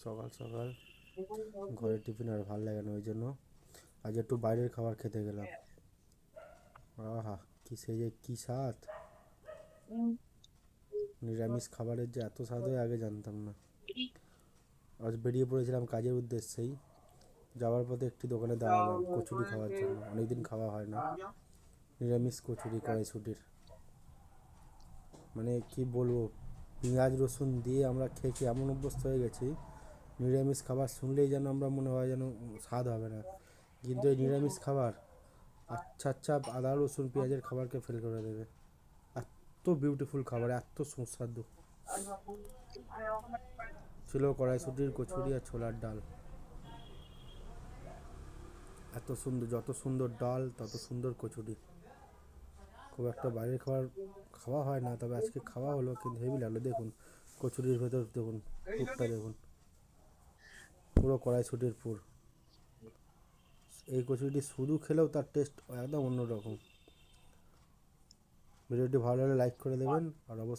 সকাল সকাল ঘরের টিফিন আর ভালো লাগে না, ওই জন্য আজ একটু বাইরের খাবার খেতে গেলাম। আহা, কি সে যে কি স্বাদ! নিরামিষ খাবারের যে এত স্বাদ হয় আগে জানতাম না। আজ বেরিয়ে পড়েছিলাম কাজের উদ্দেশ্যেই, যাওয়ার পথে একটি দোকানে দাঁড়ালাম কচুরি খাওয়ার জন্য, অনেকদিন খাওয়া হয় না। নিরামিষ কচুরি, কড়াইশুটির, মানে কি বলবো, পেঁয়াজ রসুন দিয়ে আমরা খেয়ে খেয়ে এমন অভ্যস্ত হয়ে গেছি, নিরামিষ খাবার শুনলেই যেন আমরা মনে হয় যেন স্বাদ হবে না। কিন্তু এই নিরামিষ খাবার আচ্ছা আচ্ছা আদা রসুন পেঁয়াজের খাবারকে ফেল করে দেবে। এত বিউটিফুল খাবার, এত সুস্বাদু ছিল কড়াইশুটির কচুরি আর ছোলার ডাল। এত সুন্দর, যত সুন্দর ডাল তত সুন্দর কচুরি। খুব একটা বাইরের খাবার খাওয়া হয় না, তবে আজকে খাওয়া হলো, কিন্তু হেভি লাগলো। দেখুন কচুরির ভেতর, দেখুন পুরটা, দেখুন পুরো কড়াইশুটির পুর। এই কচুরিটি শুধু খেলেও তার টেস্ট একদম অন্যরকম। ভিডিওটি ভালো লাগলে লাইক করে দেবেন, আর অবশ্যই